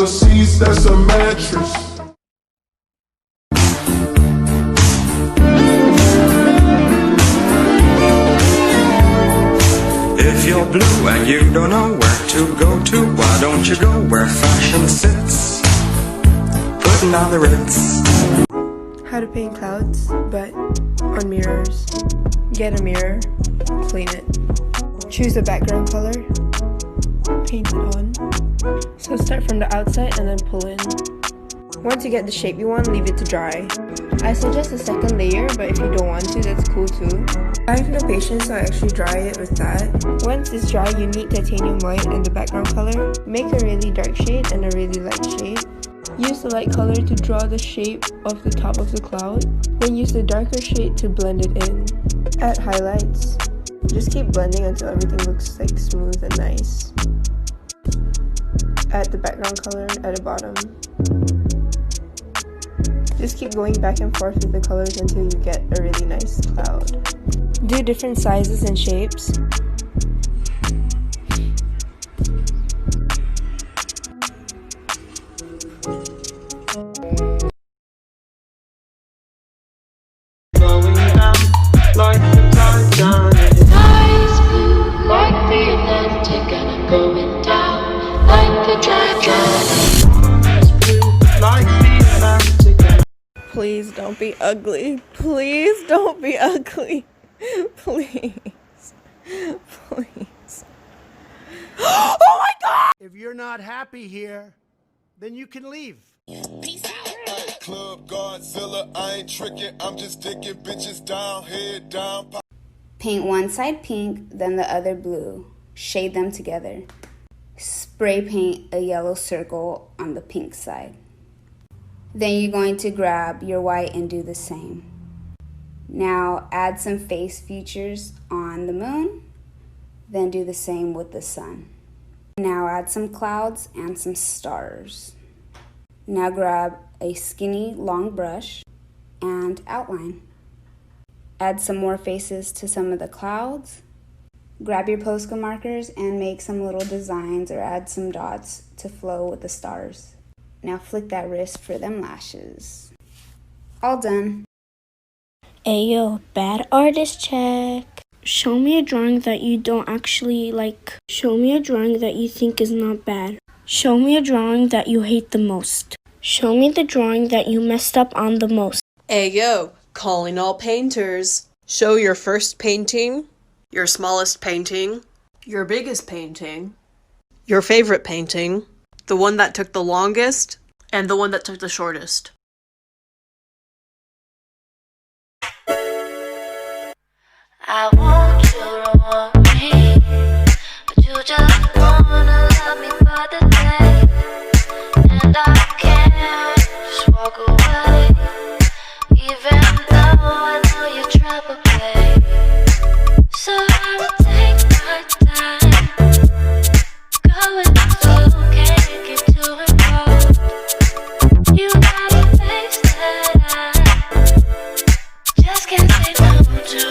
of seats, that's a mattress. If you're blue and you don't know where to go to, why don't you go where fashion sits, putting on the Ritz. How to paint clouds, but on mirrors. Get a mirror, clean it. Choose the background color, paint it on. So start from the outside and then pull in. Once you get the shape you want, leave it to dry. I suggest a second layer, but if you don't want to, that's cool too. I have no patience, so I actually dry it with that. Once it's dry, you need titanium white and the background color. Make a really dark shade and a really light shade. Use the light color to draw the shape of the top of the cloud. Then use the darker shade to blend it in. Add highlights. Just keep blending until everything looks like smooth and nice. Add the background color at the bottom. Just keep going back and forth with the colors until you get a really nice cloud. Do different sizes and shapes. Going down like the Titanic. Eyes blue like the Atlantic, and I'm going down like the Titanic. Eyes blue like the Atlantic. Please don't be ugly. Please don't be ugly. Please. Please. Oh my god! If you're not happy here, then you can leave. Peace out. Club Godzilla, I ain't tricking, I'm just taking bitches down, head down. Paint one side pink, then the other blue. Shade them together. Spray paint a yellow circle on the pink side. Then you're going to grab your white and do the same. Now add some face features on the moon, then do the same with the sun. Now add some clouds and some stars. Now grab a skinny long brush and outline. Add some more faces to some of the clouds. Grab your Posca markers and make some little designs or add some dots to flow with the stars. Now flick that wrist for them lashes. All done. Ayo, bad artist check. Show me a drawing that you don't actually like. Show me a drawing that you think is not bad. Show me a drawing that you hate the most. Show me the drawing that you messed up on the most. Ayo, calling all painters. Show your first painting, your smallest painting, your biggest painting, your favorite painting, the one that took the longest, and the one that took the shortest. I want you to want me, but you just wanna love me for the day, and I can't just walk away, even though I know you try to play. So I will take my time, going slow, can't get too involved. You got a face that I just can't say no to,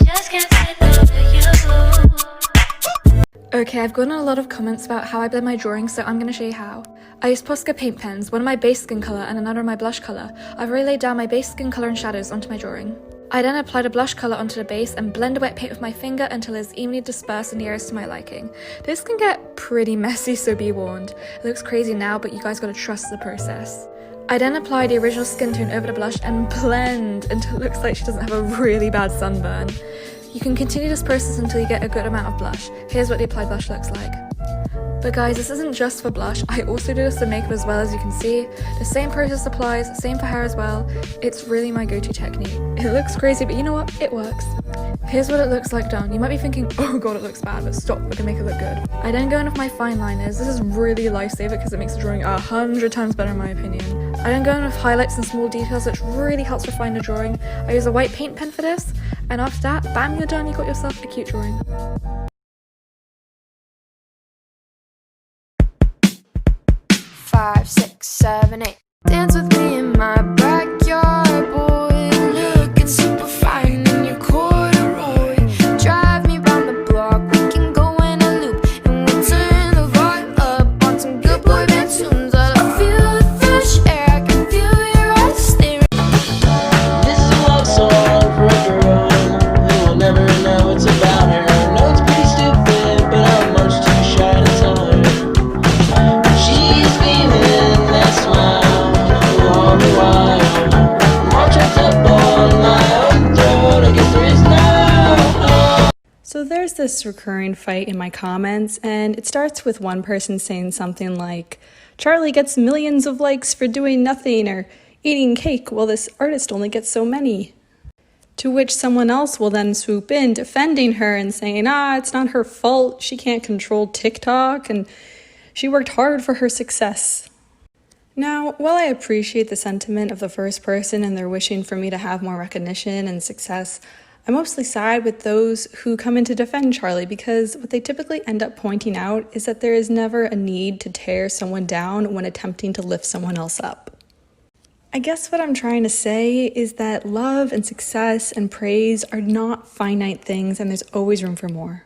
just can't say no to you. Okay, I've gotten a lot of comments about how I blend my drawings, so I'm going to show you how. I use Posca paint pens, one of my base skin colour and another of my blush colour. I've already laid down my base skin colour and shadows onto my drawing. I then apply the blush colour onto the base and blend the wet paint with my finger until it's evenly dispersed in the areas to my liking. This can get pretty messy, so be warned. It looks crazy now, but you guys gotta trust the process. I then apply the original skin tone over the blush and blend until it looks like she doesn't have a really bad sunburn. You can continue this process until you get a good amount of blush. Here's what the applied blush looks like. But guys, this isn't just for blush, I also do this for makeup as well, as you can see. The same process applies, same for hair as well. It's really my go-to technique. It looks crazy, but you know what? It works. Here's what it looks like done. You might be thinking, oh god, it looks bad, but stop, we're gonna make it look good. I then go in with my fine liners. This is really a lifesaver because it makes the drawing 100 times better in my opinion. I then go in with highlights and small details, which really helps refine the drawing. I use a white paint pen for this, and after that, bam, you're done, you got yourself a cute drawing. 5, 6, 7, 8. Dance with me in my backyard, boy. Looking super fine in your corduroy. Drive me round the block, we can go in a loop, and we'll turn the vibe up on some good boy band tunes. I there's this recurring fight in my comments, and it starts with one person saying something like, Charlie gets millions of likes for doing nothing or eating cake while this artist only gets so many. To which someone else will then swoop in, defending her and saying, it's not her fault, she can't control TikTok, and she worked hard for her success. Now, while I appreciate the sentiment of the first person and their wishing for me to have more recognition and success, I mostly side with those who come in to defend Charlie because what they typically end up pointing out is that there is never a need to tear someone down when attempting to lift someone else up. I guess what I'm trying to say is that love and success and praise are not finite things and there's always room for more.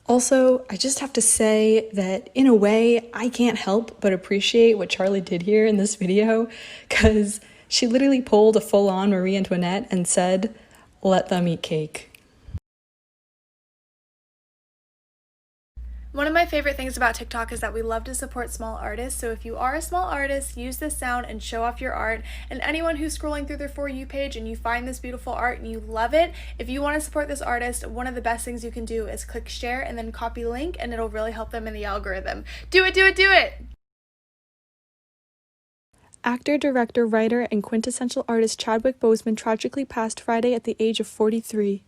Also, I just have to say that in a way, I can't help but appreciate what Charlie did here in this video because she literally pulled a full-on Marie Antoinette and said, let them eat cake. One of my favorite things about TikTok is that we love to support small artists, so if you are a small artist, use this sound and show off your art. And anyone who's scrolling through their For You page and you find this beautiful art and you love it, if you want to support this artist, one of the best things you can do is click share and then copy link, and it'll really help them in the algorithm. Do it, do it, do it! Actor, director, writer, and quintessential artist Chadwick Boseman tragically passed Friday at the age of 43.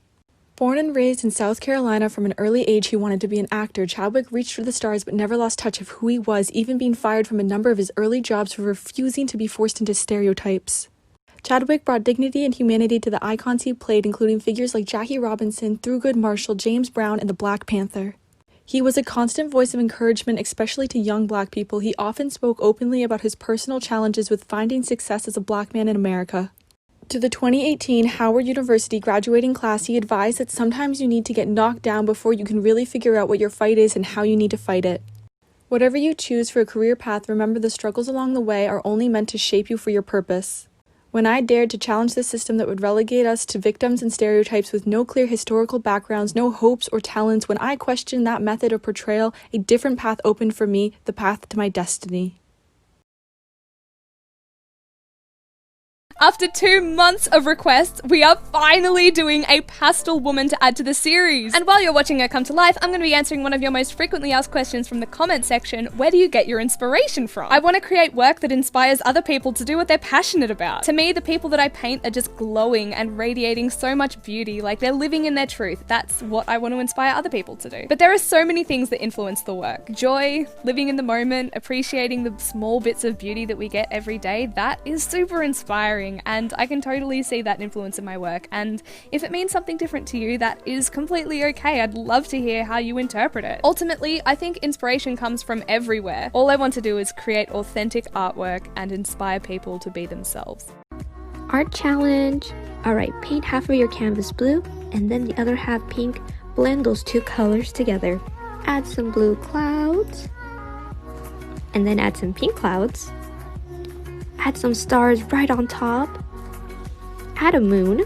Born and raised in South Carolina, from an early age he wanted to be an actor, Chadwick reached for the stars but never lost touch of who he was, even being fired from a number of his early jobs for refusing to be forced into stereotypes. Chadwick brought dignity and humanity to the icons he played, including figures like Jackie Robinson, Thurgood Marshall, James Brown, and the Black Panther. He was a constant voice of encouragement, especially to young Black people. He often spoke openly about his personal challenges with finding success as a Black man in America. To the 2018 Howard University graduating class, he advised that sometimes you need to get knocked down before you can really figure out what your fight is and how you need to fight it. Whatever you choose for a career path, remember the struggles along the way are only meant to shape you for your purpose. When I dared to challenge the system that would relegate us to victims and stereotypes with no clear historical backgrounds, no hopes or talents, when I questioned that method of portrayal, a different path opened for me, the path to my destiny. After 2 months of requests, we are finally doing a pastel woman to add to the series. And while you're watching her come to life, I'm going to be answering one of your most frequently asked questions from the comment section: where do you get your inspiration from? I want to create work that inspires other people to do what they're passionate about. To me, the people that I paint are just glowing and radiating so much beauty, like they're living in their truth. That's what I want to inspire other people to do. But there are so many things that influence the work. Joy, living in the moment, appreciating the small bits of beauty that we get every day, that is super inspiring. And I can totally see that influence in my work, and if it means something different to you, that is completely okay. I'd love to hear how you interpret it. Ultimately, I think inspiration comes from everywhere. All I want to do is create authentic artwork and inspire people to be themselves. Art challenge. Alright, paint half of your canvas blue and then the other half pink. Blend those two colors together. Add some blue clouds and then add some pink clouds. Add some stars right on top. Add a moon.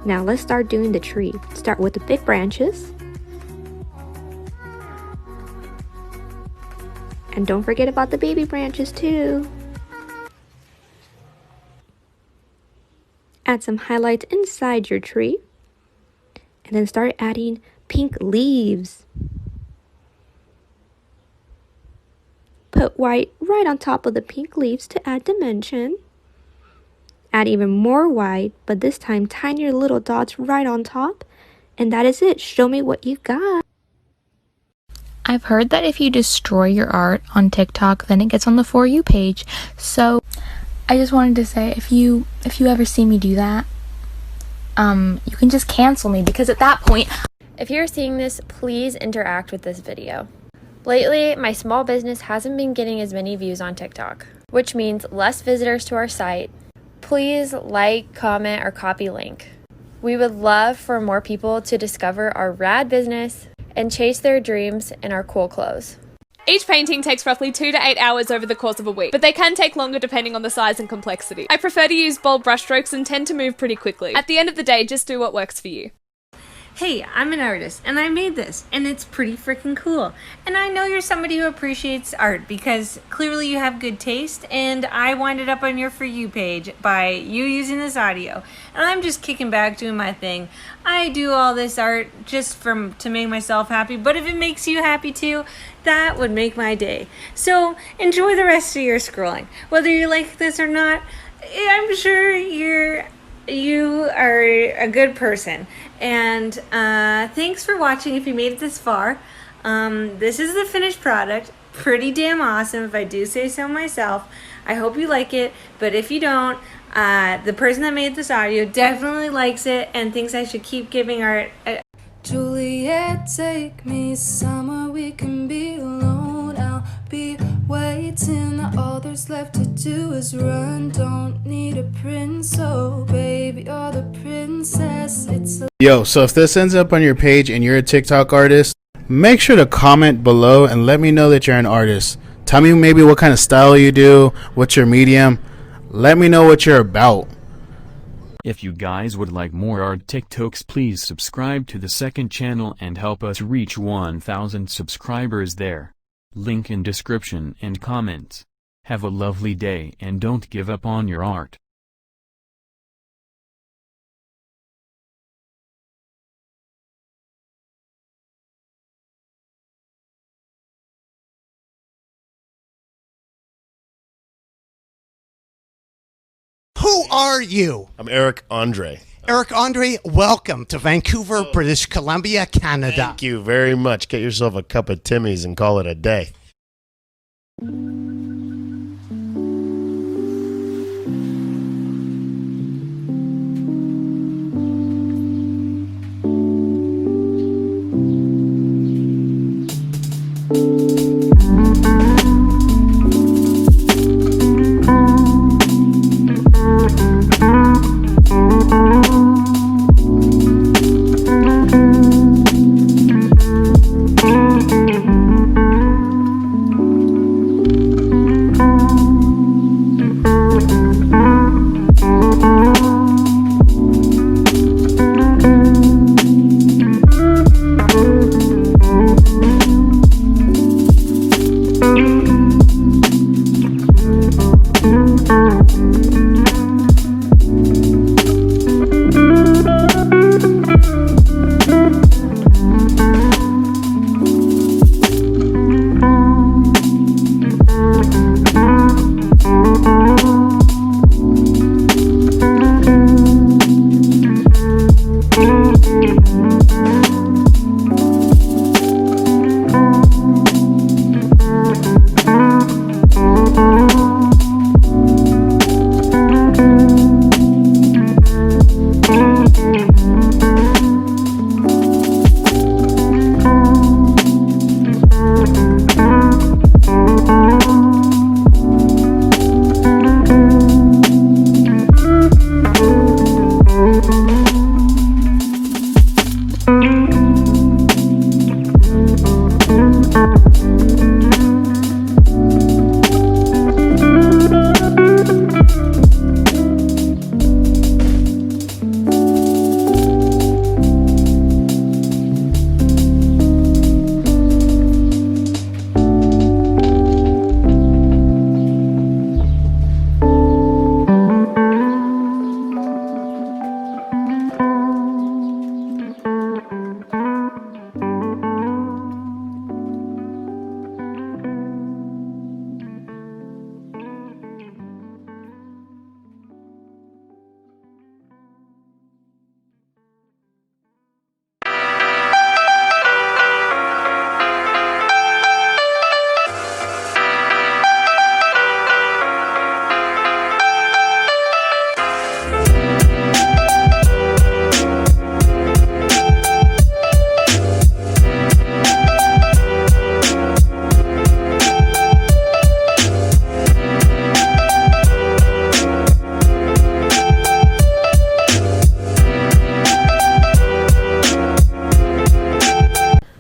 Now let's start doing the tree. Start with the big branches. And don't forget about the baby branches too. Add some highlights inside your tree. And then start adding pink leaves. Put white right on top of the pink leaves to add dimension. Add even more white, but this time tinier little dots right on top. And that is it. Show me what you got. I've heard that if you destroy your art on TikTok, then it gets on the For You page. So I just wanted to say, if you ever see me do that, you can just cancel me, because at that point... If you're seeing this, please interact with this video. Lately, my small business hasn't been getting as many views on TikTok, which means less visitors to our site. Please like, comment, or copy link. We would love for more people to discover our rad business and chase their dreams in our cool clothes. Each painting takes roughly 2 to 8 hours over the course of a week, but they can take longer depending on the size and complexity. I prefer to use bold brushstrokes and tend to move pretty quickly. At the end of the day, just do what works for you. hey, I'm an artist and I made this and it's pretty freaking cool. And I know you're somebody who appreciates art because clearly you have good taste, and I wind it up on your For You page by you using this audio. And I'm just kicking back doing my thing. I do all this art just to make myself happy, but if it makes you happy too, that would make my day. So enjoy the rest of your scrolling. Whether you like this or not, I'm sure you are a good person. And thanks for watching if you made it this far. This is the finished product. Pretty damn awesome, if I do say so myself. I hope you like it, but if you don't, the person that made this audio definitely likes it and thinks I should keep giving art. Juliet, take me somewhere we can be alone. I'll be waiting. All there's left to do is run. Don't need a prince, oh baby, you're the princess. It's a Yo, so if this ends up on your page and you're a TikTok artist, make sure to comment below and let me know that you're an artist. Tell me maybe what kind of style you do, what's your medium. Let me know what you're about. If you guys would like more art TikToks, please subscribe to the second channel and help us reach 1,000 subscribers there. Link in description and comments. Have a lovely day and don't give up on your art. Who are you? I'm Eric Andre. Eric Andre, welcome to Vancouver, British Columbia, Canada. Thank you very much. Get yourself a cup of Timmy's and call it a day.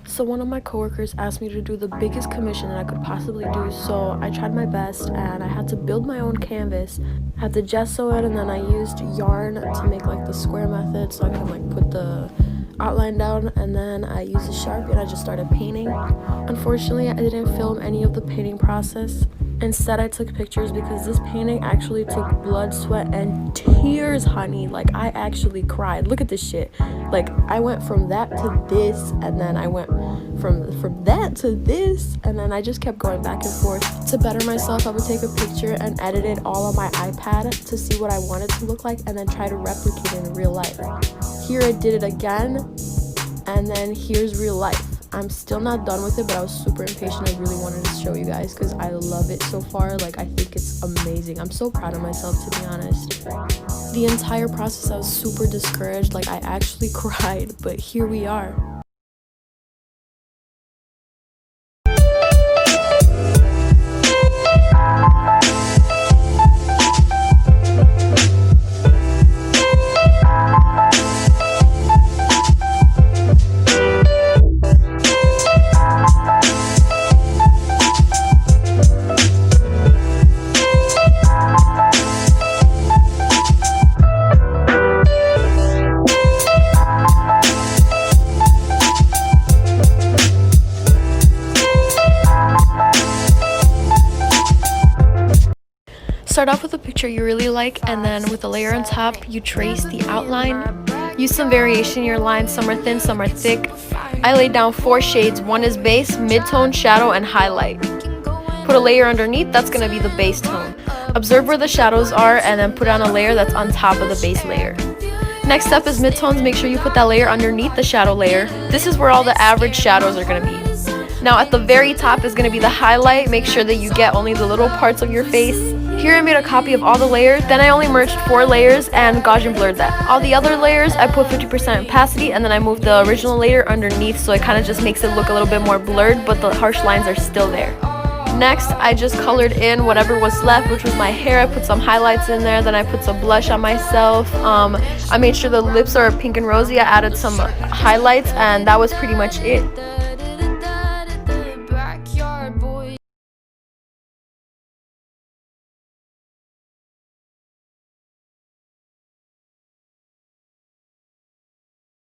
So one of my coworkers asked me to do the biggest commission that I could possibly do, so I tried my best and I had to build my own canvas. I had to gesso it, and then I used yarn to make like the square method so I could like put the outline down, and then I used a Sharpie and I just started painting. Unfortunately, I didn't film any of the painting process. Instead, I took pictures because this painting actually took blood, sweat, and tears, honey. Like, I actually cried. Look at this shit. Like, I went from that to this, and then I went from that to this, and then I just kept going back and forth. To better myself, I would take a picture and edit it all on my iPad to see what I wanted to look like, and then try to replicate it in real life. Here I did it again, and then here's real life. I'm still not done with it, but I was super impatient. I really wanted to show you guys because I love it so far. Like, I think it's amazing. I'm so proud of myself, to be honest. The entire process, I was super discouraged. Like, I actually cried, but here we are. Start off with a picture you really like, and then with a layer on top, you trace the outline. Use some variation in your lines, some are thin, some are thick. I laid down 4 shades, one is base, mid-tone, shadow, and highlight. Put a layer underneath, that's going to be the base tone. Observe where the shadows are, and then put on a layer that's on top of the base layer. Next step is mid-tones. Make sure you put that layer underneath the shadow layer. This is where all the average shadows are going to be. Now at the very top is going to be the highlight. Make sure that you get only the little parts of your face. Here I made a copy of all the layers, then I only merged 4 layers and Gaussian blurred that. All the other layers I put 50% opacity, and then I moved the original layer underneath, so it kind of just makes it look a little bit more blurred, but the harsh lines are still there. Next, I just colored in whatever was left, which was my hair. I put some highlights in there, then I put some blush on myself. I made sure the lips are pink and rosy. I added some highlights, and that was pretty much it.